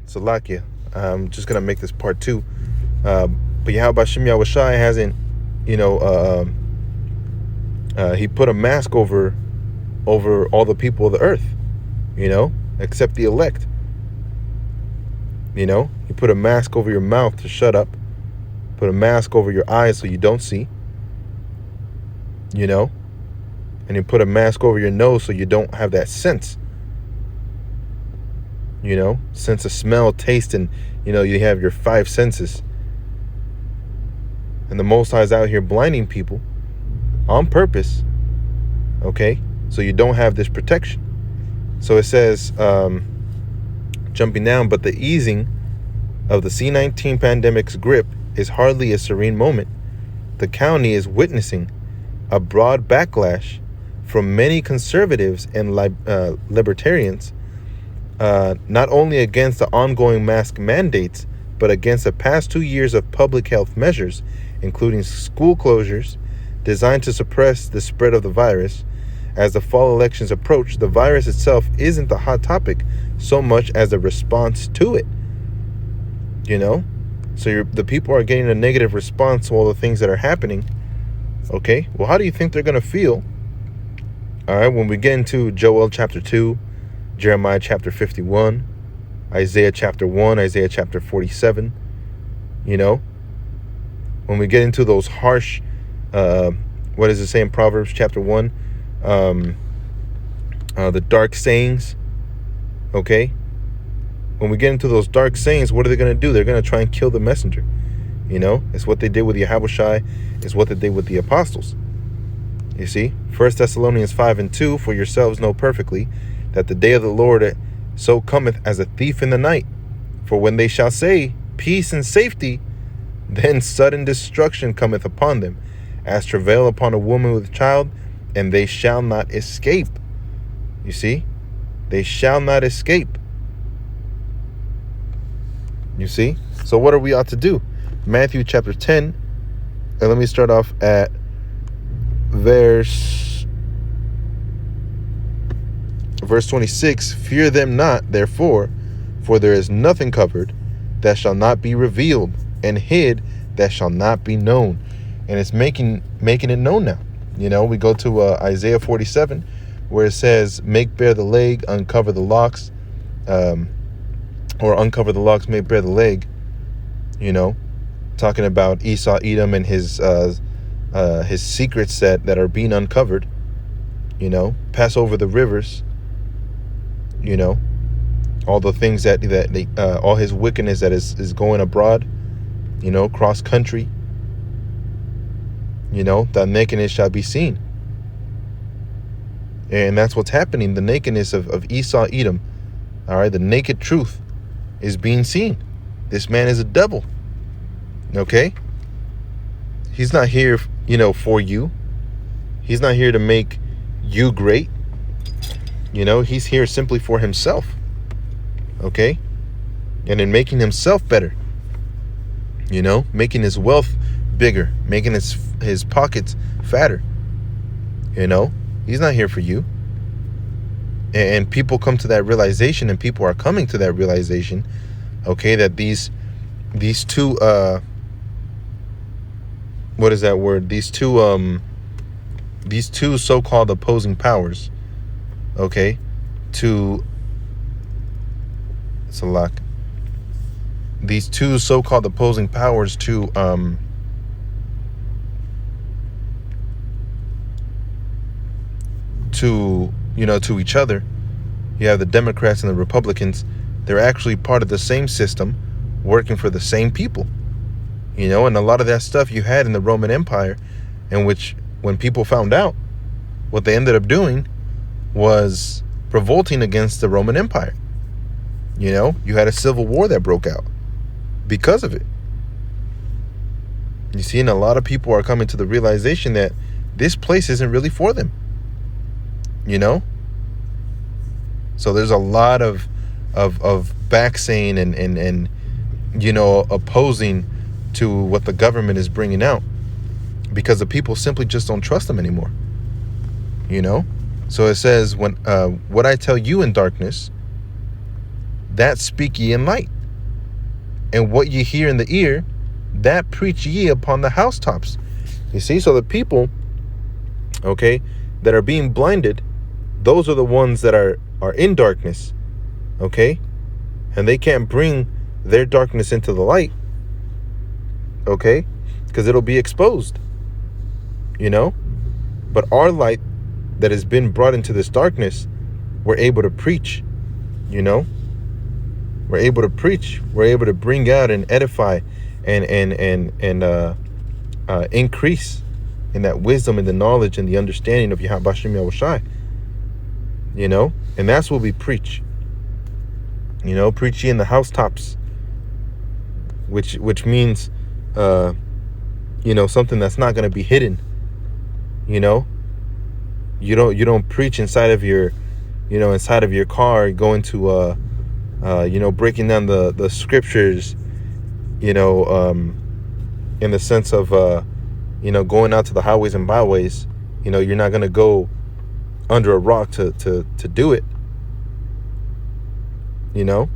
Salakia. I'm just gonna make this part 2. But Yahweh Shem Yahushai hasn't, he put a mask over all the people of the earth, except the elect. He put a mask over your mouth to shut up, put a mask over your eyes so you don't see, and he put a mask over your nose so you don't have that sense, sense of smell, taste, and, you have your 5 senses. And the Most High is out here blinding people on purpose, okay? So you don't have this protection. So it says, jumping down, but the easing of the C-19 pandemic's grip is hardly a serene moment. The county is witnessing a broad backlash from many conservatives and libertarians, not only against the ongoing mask mandates, but against the past 2 years of public health measures, including school closures designed to suppress the spread of the virus. As the fall elections approach, the virus itself isn't the hot topic so much as the response to it. So the people are getting a negative response to all the things that are happening. Okay, well, how do you think they're going to feel? All right, when we get into Joel chapter 2, Jeremiah chapter 51, Isaiah chapter 1, Isaiah chapter 47, when we get into those harsh, what does it say in Proverbs chapter 1? The dark sayings, okay? When we get into those dark sayings, what are they going to do? They're going to try and kill the messenger. It's what they did with Yahushai. It's what they did with the apostles. You see, 1 Thessalonians 5:2, for yourselves know perfectly that the day of the Lord so cometh as a thief in the night. For when they shall say, peace and safety, then sudden destruction cometh upon them, as travail upon a woman with child, and they shall not escape. You see? They shall not escape. You see? So what are we ought to do? Matthew chapter 10, and let me start off at verse 26. Fear them not, therefore, for there is nothing covered that shall not be revealed, and hid that shall not be known. And it's making it known now. We go to Isaiah 47, where it says, make bare the leg, uncover the locks, or uncover the locks, make bare the leg, talking about Esau, Edom, and his secrets that are being uncovered, pass over the rivers, all the things that they, all his wickedness that is going abroad, cross country, the nakedness shall be seen. And that's what's happening. The nakedness of Esau, Edom, all right, the naked truth is being seen. This man is a devil. Okay? He's not here, for you. He's not here to make you great. He's here simply for himself. Okay? And in making himself better. Making his wealth bigger, making his pockets fatter. He's not here for you. And people come to that realization, and people are coming to that realization, okay, that these two what is that word? These two so-called opposing powers, okay, these two so-called opposing powers to each other. You have the Democrats and the Republicans. They're actually part of the same system, working for the same people. And a lot of that stuff you had in the Roman Empire, in which when people found out, what they ended up doing was revolting against the Roman Empire. You had a civil war that broke out because of it. You see, and a lot of people are coming to the realization that this place isn't really for them. So there's a lot of backsaying and opposing to what the government is bringing out, because the people simply just don't trust them anymore. So it says, when what I tell you in darkness, that speak ye in light. And what ye hear in the ear, that preach ye upon the housetops. You see, so the people, okay, that are being blinded, those are the ones that are in darkness, okay? And they can't bring their darkness into the light, okay? Because it'll be exposed, you know? But our light that has been brought into this darkness, we're able to preach, you know? We're able to preach. We're able to bring out and edify and increase in that wisdom and the knowledge and the understanding of Yahweh Bashem Yahushai. You know? And that's what we preach. You know, preach ye in the housetops. Which means you know, something that's not gonna be hidden. You know? You don't preach inside of your car, going to you know, breaking down the scriptures, you know, in the sense of you know, going out to the highways and byways. You know, you're not gonna go under a rock to do it. You know,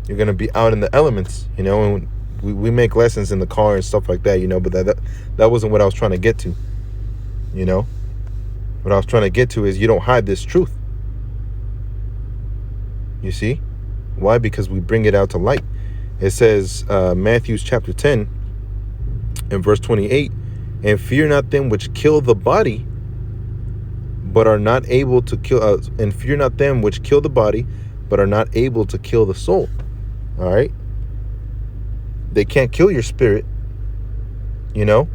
you're gonna be out in the elements. You know, and we make lessons in the car and stuff like that. You know, but that wasn't what I was trying to get to. You know, what I was trying to get to is you don't hide this truth. You see, why? Because we bring it out to light. It says Matthew chapter 10 and verse 28, and fear not them which kill the body, but are not able to kill. And fear not them which kill the body, but are not able to kill the soul. All right. They can't kill your spirit. You know,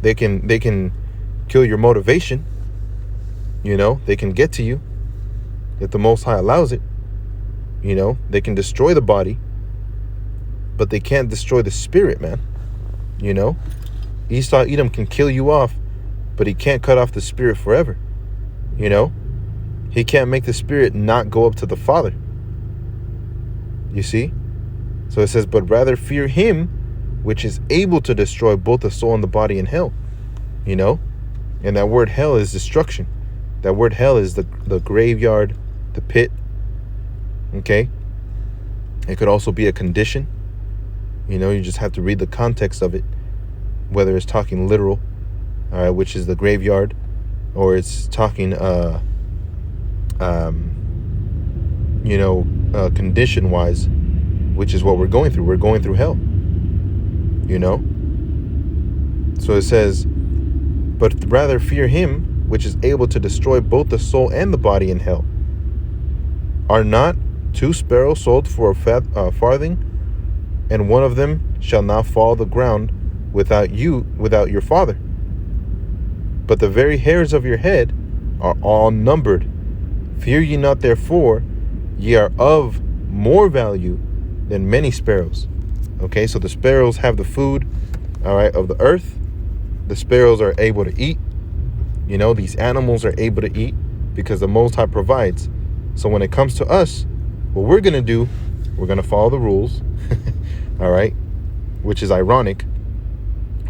they can kill your motivation. You know, they can get to you if the Most High allows it. You know, they can destroy the body, but they can't destroy the spirit, man. You know, Esau Edom can kill you off, but he can't cut off the spirit forever. You know, he can't make the spirit not go up to the Father. You see? So it says, but rather fear him which is able to destroy both the soul and the body in hell. You know? And that word hell is destruction. That word hell is the graveyard, the pit. Okay? It could also be a condition. You know, you just have to read the context of it. Whether it's talking literal, all right, which is the graveyard, or it's talking you know, condition wise, which is what we're going through. We're going through hell. You know? So it says, but rather fear him which is able to destroy both the soul and the body in hell. Are not 2 sparrows sold for a farthing, and one of them shall not fall the ground without your Father? But the very hairs of your head are all numbered. Fear ye not, therefore, ye are of more value than many sparrows. Okay, so the sparrows have the food, all right, of the earth. The sparrows are able to eat. You know, these animals are able to eat because the Most High provides. So when it comes to us, what we're going to do, we're going to follow the rules, all right, which is ironic,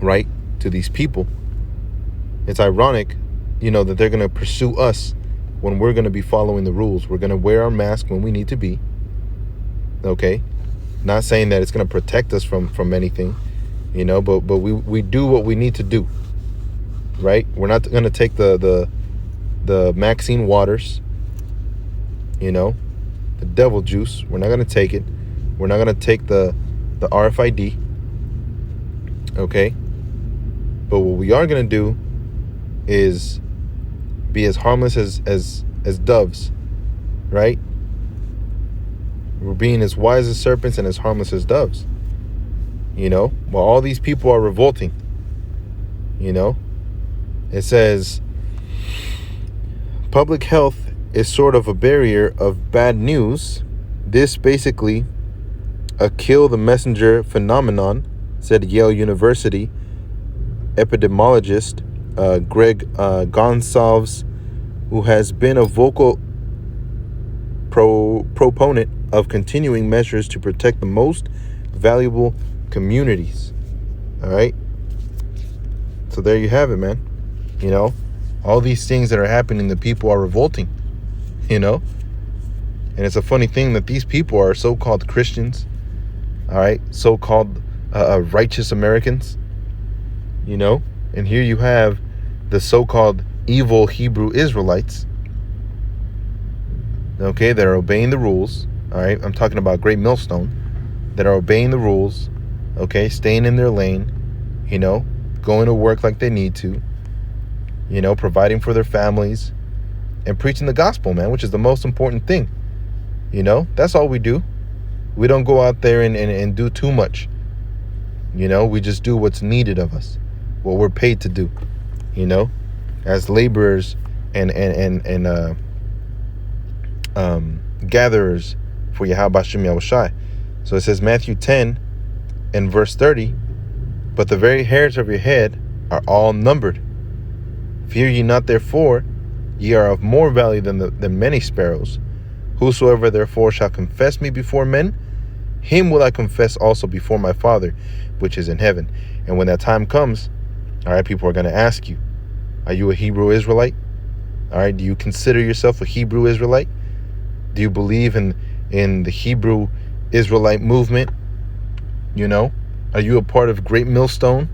right, to these people. It's ironic, you know, that they're going to pursue us when we're going to be following the rules. We're going to wear our mask when we need to be, okay? Not saying that it's going to protect us from anything, you know, but we do what we need to do, right? We're not going to take the Maxine Waters, you know, the devil juice. We're not going to take it. We're not going to take the RFID, okay? But what we are going to do is be as harmless as doves, right? We're being as wise as serpents and as harmless as doves, you know, while all these people are revolting. You know, it says public health is sort of a barrier of bad news. This basically a kill the messenger phenomenon, said Yale University epidemiologist Greg Gonsalves, who has been a vocal proponent of continuing measures to protect the most valuable communities. All right. So there you have it, man. You know, all these things that are happening, the people are revolting, you know. And it's a funny thing that these people are so-called Christians, all right, so-called righteous Americans, and here you have the so-called evil Hebrew Israelites, okay, that are obeying the rules. All right, I'm talking about Great Millstone, that are obeying the rules, okay, staying in their lane, going to work like they need to, providing for their families and preaching the gospel, man, which is the most important thing. That's all we do. We don't go out there and do too much. We just do what's needed of us, what we're paid to do, as laborers and gatherers for Yahweh Hashem Yahushai. So it says Matthew 10 and verse 30, but the very hairs of your head are all numbered. Fear ye not, therefore, ye are of more value than many sparrows. Whosoever therefore shall confess me before men, him will I confess also before my Father, which is in heaven. And when that time comes, all right, people are going to ask you, are you a Hebrew Israelite? All right, do you consider yourself a Hebrew Israelite? Do you believe in the Hebrew Israelite movement? Are you a part of Great Millstone?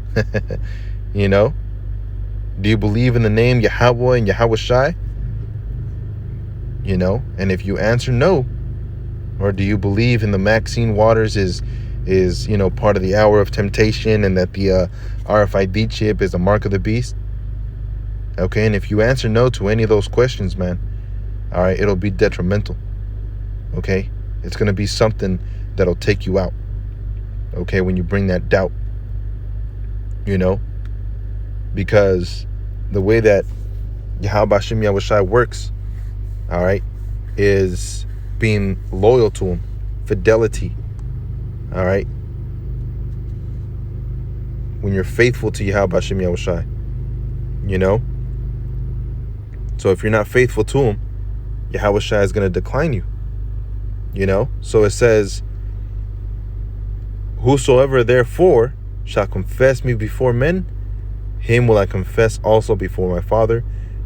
Do you believe in the name Yahweh and Yahushai? And if you answer no, or do you believe in the Maxine Waters is part of the hour of temptation, and that the RFID chip is a mark of the beast? Okay, and if you answer no to any of those questions, man, all right, it'll be detrimental. Okay, it's going to be something that'll take you out. Okay, when you bring that doubt, because the way that Yahweh Hashem Yahushai works, all right, is being loyal to him, fidelity, all right? When you're faithful to Yahweh Hashem Yahushai, So if you're not faithful to him, Yahushai is going to decline you, So it says, whosoever therefore shall confess me before men, him will I confess also before my Father,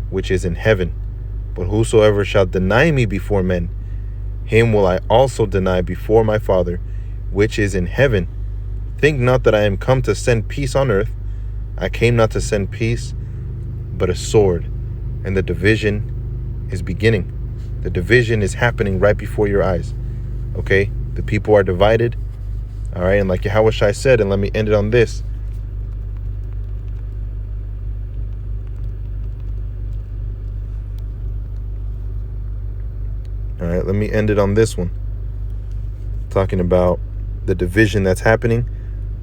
which is in heaven. But whosoever shall deny me before men, him will I also deny before my Father, which is in heaven. Think not that I am come to send peace on earth. I came not to send peace, but a sword. And the division is beginning. The division is happening right before your eyes. Okay? The people are divided. All right? And like Yahushai said, and let me end it on this. All right, let me end it on this one. Talking about the division that's happening.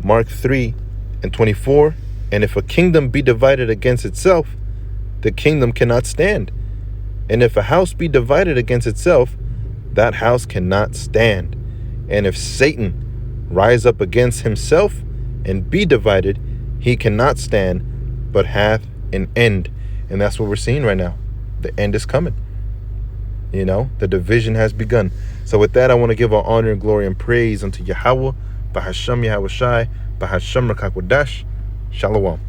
Mark 3 and 24. And if a kingdom be divided against itself, the kingdom cannot stand. And if a house be divided against itself, that house cannot stand. And if Satan rise up against himself and be divided, he cannot stand, but hath an end. And that's what we're seeing right now. The end is coming. The division has begun. So with that, I want to give all honor and glory and praise unto Yahweh, Bahasham Yahushai, Bahasham Rakakwadash. Shalom.